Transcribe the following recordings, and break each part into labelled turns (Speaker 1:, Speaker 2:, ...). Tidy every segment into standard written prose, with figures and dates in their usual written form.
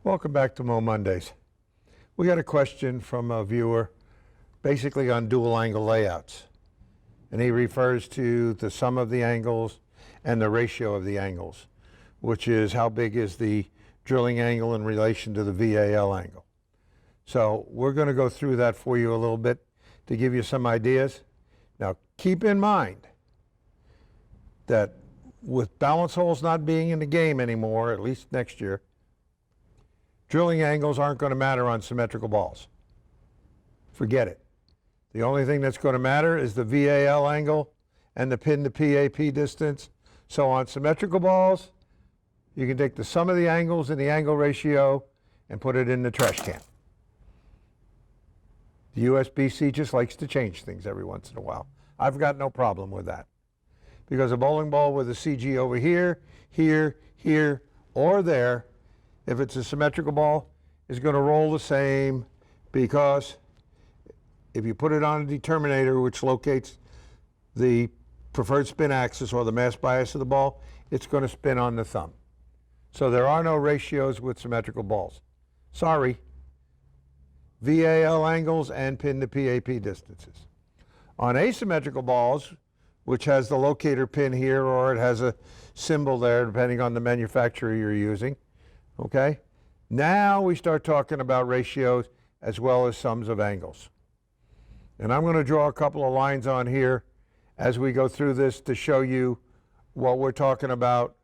Speaker 1: Welcome back to Mo Mondays. We got a question from a viewer basically on dual angle layouts. And he refers to the sum of the angles and the ratio of the angles, which is how big is the drilling angle in relation to the VAL angle. So we're going to go through that for you a little bit to give you some ideas. Now keep in mind that with balance holes not being in the game anymore, at least next year, drilling angles aren't going to matter on symmetrical balls. Forget it. The only thing that's going to matter is the VAL angle and the pin to PAP distance. So on symmetrical balls, you can take the sum of the angles and the angle ratio and put it in the trash can. The USBC just likes to change things every once in a while. I've got no problem with that. Because a bowling ball with a CG over here, here, here, or there, if it's a symmetrical ball, is going to roll the same, because if you put it on a determinator which locates the preferred spin axis or the mass bias of the ball, it's going to spin on the thumb. So there are no ratios with symmetrical balls. Sorry. VAL angles and pin to PAP distances. On asymmetrical balls, which has the locator pin here or it has a symbol there depending on the manufacturer you're using, okay? Now we start talking about ratios as well as sums of angles. And I'm going to draw a couple of lines on here as we go through this to show you what we're talking about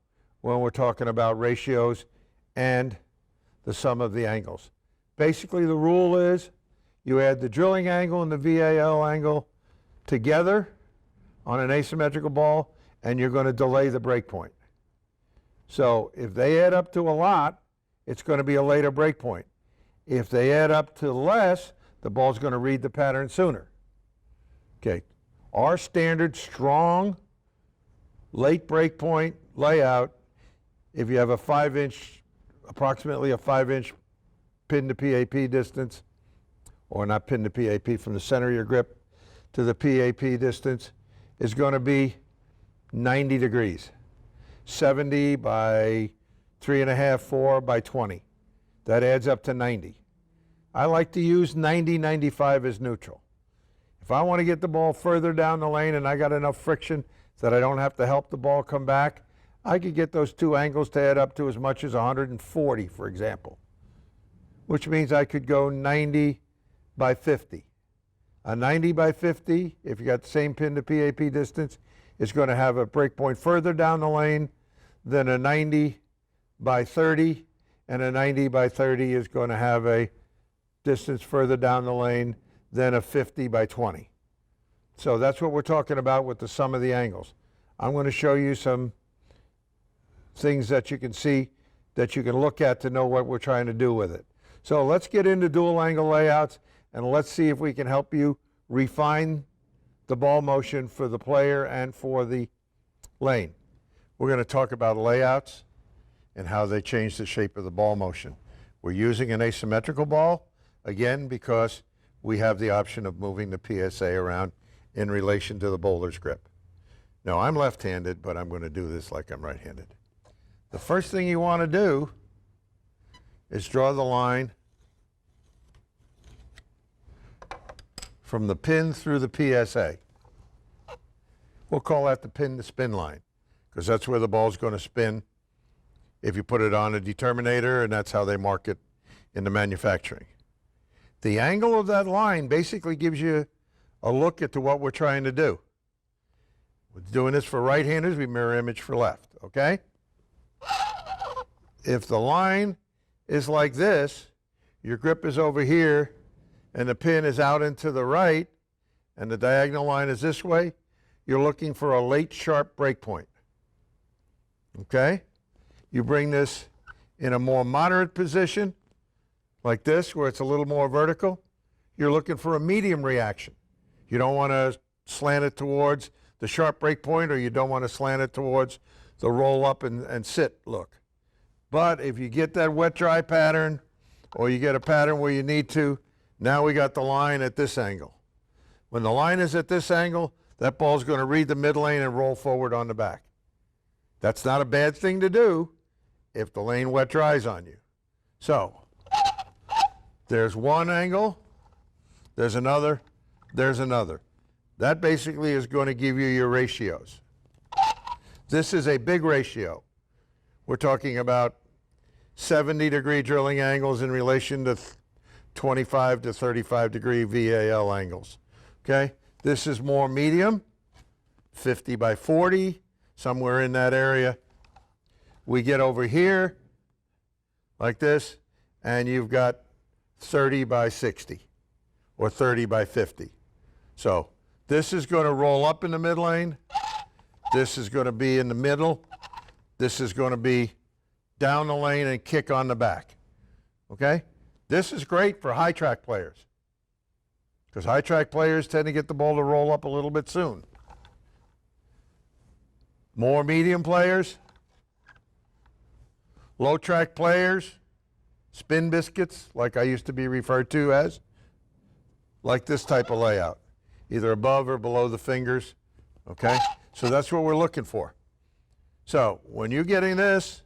Speaker 1: when we're talking about ratios and the sum of the angles. Basically the rule is you add the drilling angle and the VAL angle together on an asymmetrical ball and you're going to delay the breakpoint. So if they add up to a lot, it's going to be a later breakpoint. If they add up to less, the ball's going to read the pattern sooner. Okay, our standard strong late breakpoint layout, if you have a 5-inch, approximately a 5-inch pin to PAP distance, or not pin to PAP, from the center of your grip to the PAP distance, is going to be 90 degrees. 70 by 3.5, 4 by 20. That adds up to 90. I like to use 90, 95 as neutral. If I want to get the ball further down the lane and I got enough friction that I don't have to help the ball come back, I could get those two angles to add up to as much as 140, for example, which means I could go 90 by 50. A 90 by 50, if you got the same pin to PAP distance, is going to have a breakpoint further down the lane than a 90 by 30, and a 90 by 30 is going to have a distance further down the lane than a 50 by 20. So that's what we're talking about with the sum of the angles. I'm going to show you some things that you can see, that you can look at to know what we're trying to do with it. So let's get into dual angle layouts and let's see if we can help you refine the ball motion for the player and for the lane. We're going to talk about layouts and how they change the shape of the ball motion. We're using an asymmetrical ball, again, because we have the option of moving the PSA around in relation to the bowler's grip. Now, I'm left-handed, but I'm going to do this like I'm right-handed. The first thing you want to do is draw the line from the pin through the PSA. We'll call that the pin to spin line, because that's where the ball's going to spin if you put it on a determinator, and that's how they mark it in the manufacturing. The angle of that line basically gives you a look at what we're trying to do. We're doing this for right-handers, we mirror image for left, okay? If the line is like this, your grip is over here, and the pin is out into the right, and the diagonal line is this way, you're looking for a late sharp breakpoint. Okay? You bring this in a more moderate position, like this, where it's a little more vertical. You're looking for a medium reaction. You don't want to slant it towards the sharp breakpoint, or you don't want to slant it towards the roll up and sit look. But if you get that wet dry pattern, or you get a pattern where you need to, now we got the line at this angle. When the line is at this angle, that ball's going to read the mid lane and roll forward on the back. That's not a bad thing to do if the lane wet dries on you. So there's one angle, there's another, there's another. That basically is going to give you your ratios. This is a big ratio. We're talking about 70-degree drilling angles in relation to 25 to 35-degree VAL angles. Okay? This is more medium, 50 by 40, somewhere in that area. We get over here like this, and you've got 30 by 60 or 30 by 50. So this is going to roll up in the mid lane. This is going to be in the middle. This is going to be down the lane and kick on the back. Okay? This is great for high track players, because high track players tend to get the ball to roll up a little bit soon. More medium players, low track players, spin biscuits, like I used to be referred to as, like this type of layout, either above or below the fingers. Okay? So that's what we're looking for. So when you're getting this,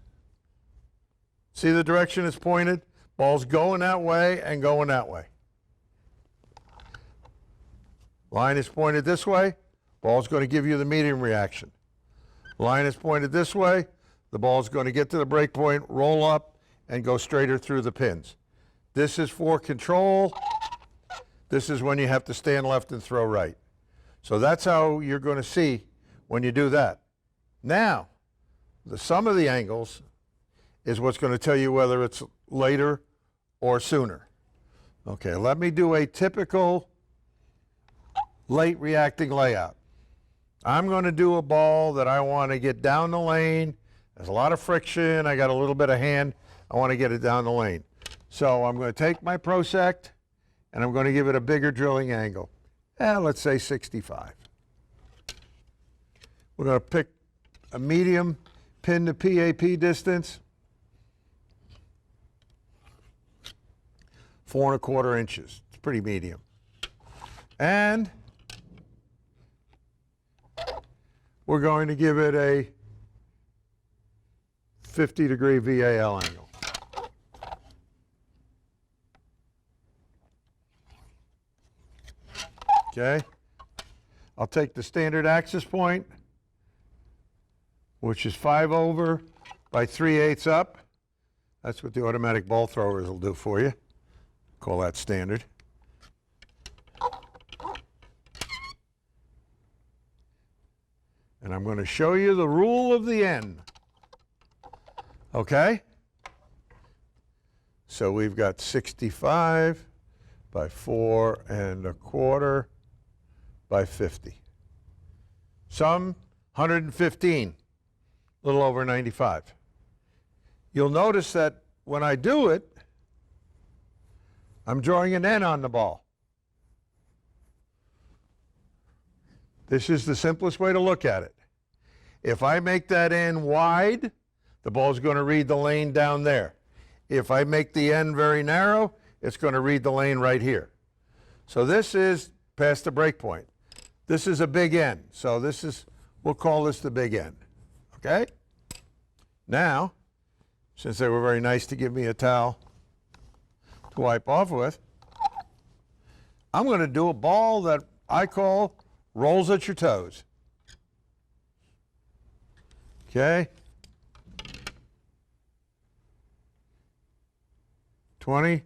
Speaker 1: see the direction it's pointed? Ball's going that way and going that way. Line is pointed this way, ball's going to give you the medium reaction. Line is pointed this way, the ball's going to get to the break point, roll up, and go straighter through the pins. This is for control. This is when you have to stand left and throw right. So that's how you're going to see when you do that. Now, the sum of the angles is what's going to tell you whether it's later or sooner. Okay, let me do a typical late reacting layout. I'm going to do a ball that I want to get down the lane. There's a lot of friction. I got a little bit of hand. I want to get it down the lane. So I'm going to take my prosect and I'm going to give it a bigger drilling angle. Let's say 65. We're going to pick a medium pin to PAP distance, 4 1/4 inches. It's pretty medium. And we're going to give it a 50-degree VAL angle. Okay? I'll take the standard axis point, which is 5 over by 3/8 up. That's what the automatic ball throwers will do for you. Call that standard. And I'm going to show you the rule of the N. Okay? So we've got 65 by 4 1/4 by 50. Some 115, a little over 95. You'll notice that when I do it, I'm drawing an N on the ball. This is the simplest way to look at it. If I make that N wide, the ball's going to read the lane down there. If I make the N very narrow, it's going to read the lane right here. So this is past the break point. This is a big N. So this is, we'll call this the big N. Okay? Now, since they were very nice to give me a towel to wipe off with, I'm going to do a ball that I call rolls at your toes. Okay? 20.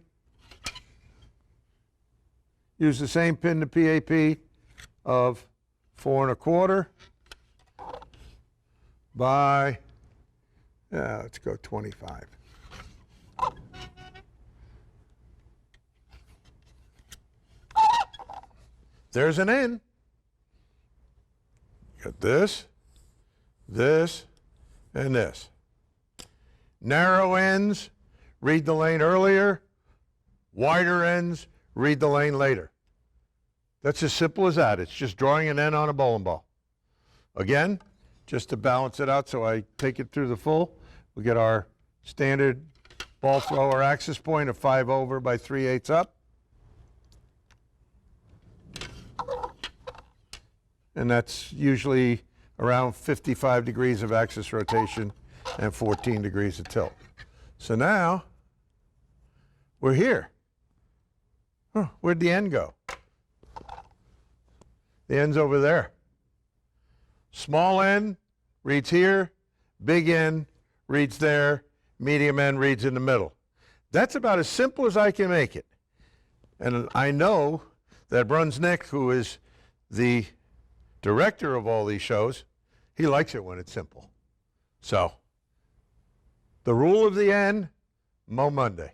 Speaker 1: Use the same pin to PAP of 4 1/4 by, let's go 25. There's an N. Got this, this, and this. Narrow ends, read the lane earlier. Wider ends, read the lane later. That's as simple as that. It's just drawing an N on a bowling ball. Again, just to balance it out so I take it through the full, we get our standard ball thrower axis point of 5 over by 3/8 up. And that's usually around 55 degrees of axis rotation and 14 degrees of tilt. So now, We're here. Huh, where'd the N go? The N's over there. Small n reads here, big N reads there, medium N reads in the middle. That's about as simple as I can make it. And I know that Brunsnick, who is the director of all these shows, he likes it when it's simple. So, the rule of the N, Mo Monday.